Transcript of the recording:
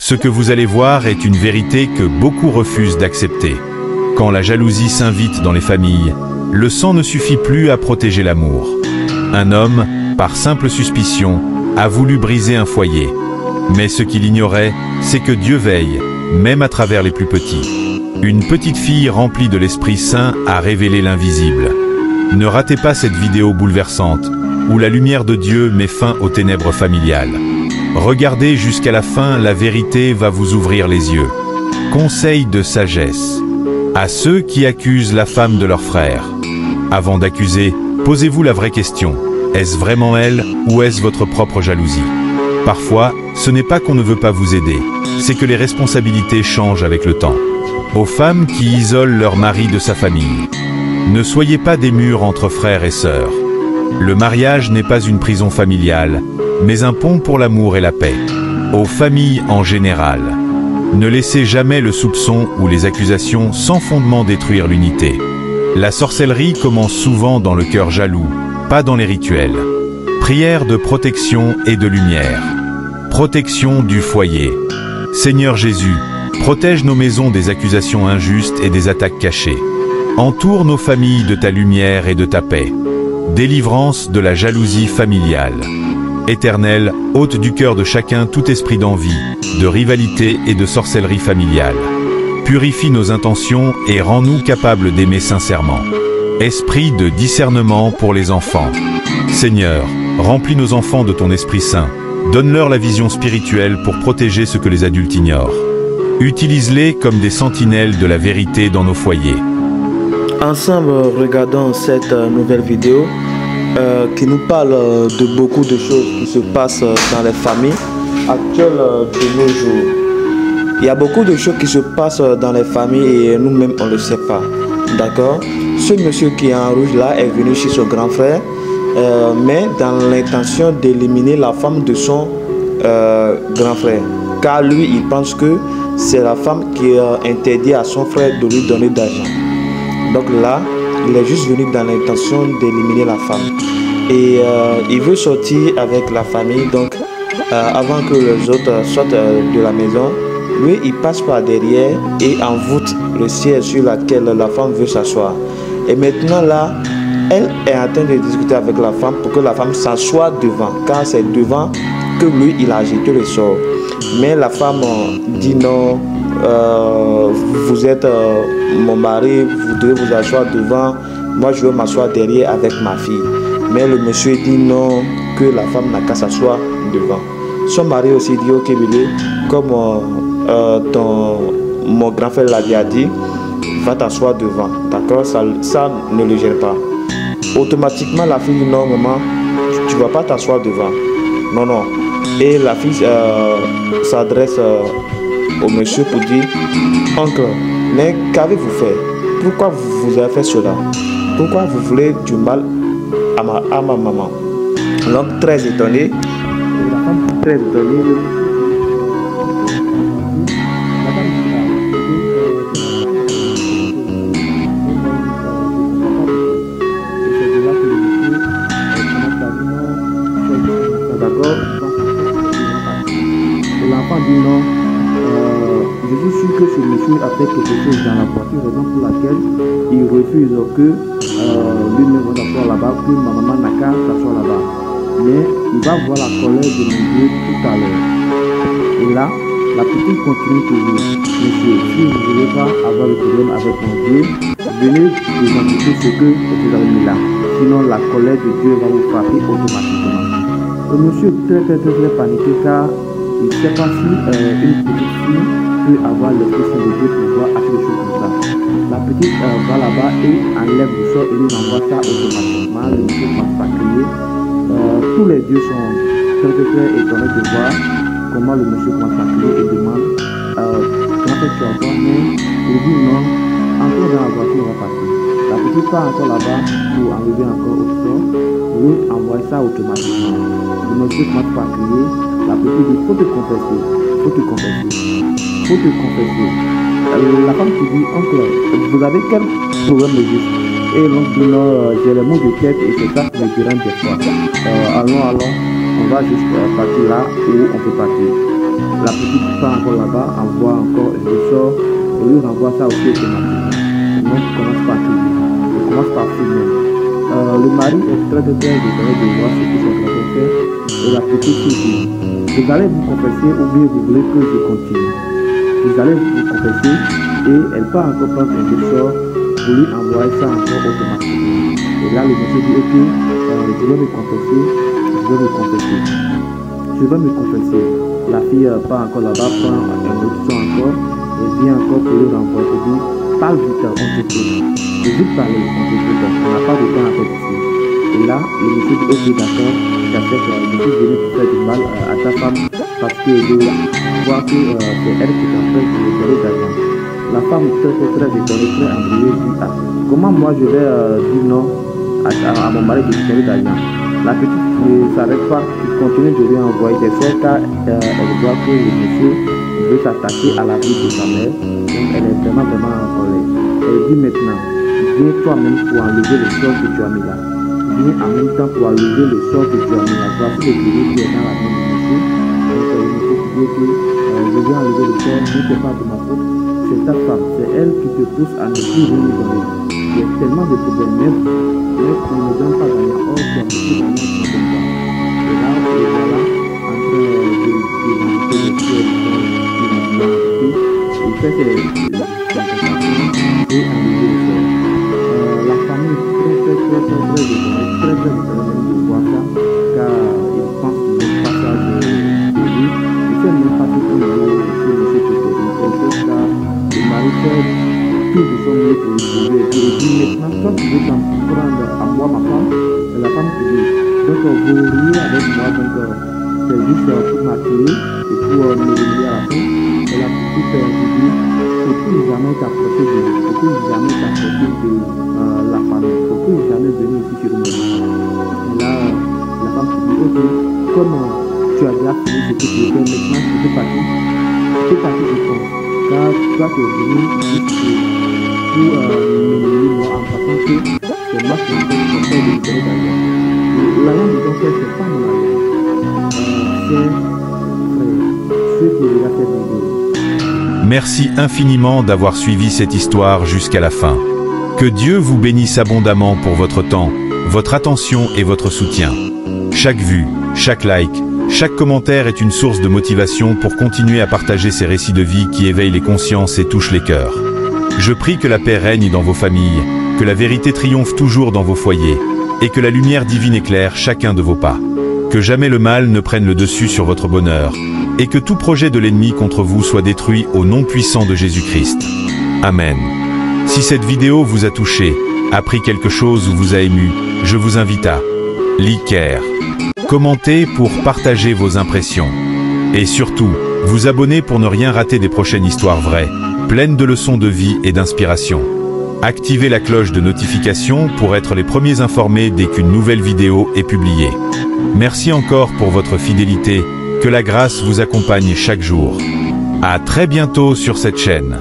Ce que vous allez voir est une vérité que beaucoup refusent d'accepter. Quand la jalousie s'invite dans les familles, le sang ne suffit plus à protéger l'amour. Un homme, par simple suspicion, a voulu briser un foyer. Mais ce qu'il ignorait, c'est que Dieu veille, même à travers les plus petits. Une petite fille remplie de l'Esprit Saint a révélé l'invisible. Ne ratez pas cette vidéo bouleversante, où la lumière de Dieu met fin aux ténèbres familiales. Regardez jusqu'à la fin, la vérité va vous ouvrir les yeux. Conseil de sagesse. À ceux qui accusent la femme de leur frère. Avant d'accuser, posez-vous la vraie question. Est-ce vraiment elle ou est-ce votre propre jalousie? Parfois, ce n'est pas qu'on ne veut pas vous aider, c'est que les responsabilités changent avec le temps. Aux femmes qui isolent leur mari de sa famille. Ne soyez pas des murs entre frères et sœurs. Le mariage n'est pas une prison familiale, mais un pont pour l'amour et la paix. Aux familles en général. Ne laissez jamais le soupçon ou les accusations sans fondement détruire l'unité. La sorcellerie commence souvent dans le cœur jaloux, pas dans les rituels. Prière de protection et de lumière. Protection du foyer. Seigneur Jésus, protège nos maisons des accusations injustes et des attaques cachées. Entoure nos familles de ta lumière et de ta paix. Délivrance de la jalousie familiale. Éternel, ôte du cœur de chacun tout esprit d'envie, de rivalité et de sorcellerie familiale. Purifie nos intentions et rends-nous capables d'aimer sincèrement. Esprit de discernement pour les enfants. Seigneur, remplis nos enfants de ton Esprit Saint. Donne-leur la vision spirituelle pour protéger ce que les adultes ignorent. Utilise-les comme des sentinelles de la vérité dans nos foyers. Ensemble, regardons cette nouvelle vidéo qui nous parle de beaucoup de choses qui se passent dans les familles actuelles de nos jours. Il y a beaucoup de choses qui se passent dans les familles et nous-mêmes on ne le sait pas. D'accord? Ce monsieur qui est en rouge là est venu chez son grand frère, mais dans l'intention d'éliminer la femme de son grand frère. Car lui, il pense que c'est la femme qui interdit à son frère de lui donner d'argent. Donc là, il est juste venu dans l'intention d'éliminer la femme. Et il veut sortir avec la famille. Donc, avant que les autres sortent de la maison, lui, il passe par derrière et envoûte le siège sur lequel la femme veut s'asseoir. Et maintenant là, elle est en train de discuter avec la femme pour que la femme s'assoie devant. Car c'est devant que lui, il a jeté le sort. Mais la femme dit non, vous êtes mon mari, vous devez vous asseoir devant. Moi, je veux m'asseoir derrière avec ma fille. Mais le monsieur dit non, que la femme n'a qu'à s'asseoir devant. Son mari aussi dit ok, bébé, comme mon grand frère l'a dit, va t'asseoir devant. D'accord, ça ne le gêne pas. Automatiquement, la fille dit non, maman, tu ne vas pas t'asseoir devant. Non, non. Et la fille s'adresse au monsieur pour dire oncle, mais qu'avez-vous fait? Pourquoi vous avez fait cela? Pourquoi vous voulez du mal à ma maman? L'homme très étonné, la femme très étonnée. L'enfant dit non, je suis sûr que ce monsieur a fait quelque chose dans la voiture, raison pour laquelle il refuse que lui-même va s'asseoir là-bas, que ma maman n'a qu'à s'asseoir là-bas. Mais il va voir la colère de mon Dieu tout à l'heure. Et là, la petite continue toujours. Monsieur, si vous ne voulez pas avoir le problème avec mon Dieu, venez identifier ce que vous avez mis là. Sinon, la colère de Dieu va vous frapper automatiquement. Le monsieur est très paniqué car il ne sait pas si une petite fille peut avoir l'esprit saint de Dieu pour pouvoir acheter des choses comme ça. La petite va là-bas et enlève le sort et lui envoie ça automatiquement. Le monsieur commence à crier. Tous les dieux sont très étonnés de voir comment le monsieur commence à crier et demande comment est-ce que tu as quoi? Mais il dit non, encore dans la voiture on va passer. La petite part encore là-bas pour enlever encore au sort. Lui envoie ça automatiquement. Le monsieur commence à crier. La petite dit, faut te confesser, faut te confesser, faut te confesser. La femme qui dit, oncle, vous avez quel problème de juste? Et l'oncle dit, non, j'ai les maux de tête et c'est ça qui me dérange des fois. Allons, on va juste partir là où on peut partir. La petite part encore là-bas, envoie encore, je sors, et lui renvoie ça aussi automatiquement. Donc il commence par filmer. Il commence par filmer. Le mari est très étonné de voir ce qu'ils sont en train de faire, et la petite fille dit, vous allez vous confesser ou bien vous voulez que je continue. Vous allez vous confesser, et elle part encore prendre un sort pour lui envoyer ça encore automatiquement. Et là le monsieur dit, ok, je vais me confesser, je vais me confesser. Je vais me confesser. La fille part encore là-bas, prend un autre son encore, et vient encore pour lui renvoyer. Elle dit, parle vite, on t'écoute. Je veux parler, on t'écoute. On n'a pas de temps à faire ici. Et là, le monsieur dit, ok, d'accord, j'accepte, je suis venu pour faire du mal à ta femme, parce que je vois que c'est elle qui est en train de me donner d'argent. La femme est très étonnée, très embrouillée, dit, ah, comment moi je vais dire non à mon mari de me donner d'argent? La petite ne s'arrête pas, il continue de lui envoyer des sorts car elle voit que le monsieur veut s'attaquer à la vie de sa mère. Donc elle est vraiment en colère. Elle dit maintenant, viens toi-même pour enlever le sort que tu as mis là. Viens en même temps pour enlever le sort que tu as mis là. Voici le bébé qui est dans la main du monsieur. Donc le monsieur dit que je viens enlever le sort, ce n'est pas de ma faute. C'est ta femme, c'est elle qui te pousse à ne plus venir donner. Il y a tellement de problèmes, mais tu ne me donnes pas gagner. Or, tu as beaucoup gagné sur ton temps. Et là, voilà, en train de visiter le ciel, il fait ses compensations et enlever le sort. La famille est très étonnée de voir ça, car il pense que le passage de lui, il fait même pas ce qu'il veut sur le site de l'intérêt, car le mari fait tout de son mieux pour le sauver. Et il dit maintenant, toi tu veux t'en prendre à moi, ma femme, et la femme te dit, donc vous riez avec moi, donc c'est juste pour m'attirer et pour me relier à la fin. Et la petite dit, faut plus jamais t'approcher de lui, faut plus jamais t'approcher de la famille, faut plus jamais venir ici sur nous. Et là, la femme te dit, ok, comme tu as déjà fini ce que tu veux faire, maintenant tu peux partir, je pense. Car toi tu es venu juste pour m'éliminer moi en passant que c'est moi qui ai fait le conseil de libérer d'ailleurs. L'alliance de ton frère, c'est pas mon alliance. C'est frère, ceux qui regardent cette vidéo. Merci infiniment d'avoir suivi cette histoire jusqu'à la fin. Que Dieu vous bénisse abondamment pour votre temps, votre attention et votre soutien. Chaque vue, chaque like, chaque commentaire est une source de motivation pour continuer à partager ces récits de vie qui éveillent les consciences et touchent les cœurs. Je prie que la paix règne dans vos familles, que la vérité triomphe toujours dans vos foyers, et que la lumière divine éclaire chacun de vos pas. Que jamais le mal ne prenne le dessus sur votre bonheur, et que tout projet de l'ennemi contre vous soit détruit au nom puissant de Jésus-Christ. Amen. Si cette vidéo vous a touché, appris quelque chose ou vous a ému, je vous invite à liker, commenter pour partager vos impressions. Et surtout, vous abonner pour ne rien rater des prochaines histoires vraies, pleines de leçons de vie et d'inspiration. Activez la cloche de notification pour être les premiers informés dès qu'une nouvelle vidéo est publiée. Merci encore pour votre fidélité, que la grâce vous accompagne chaque jour. À très bientôt sur cette chaîne.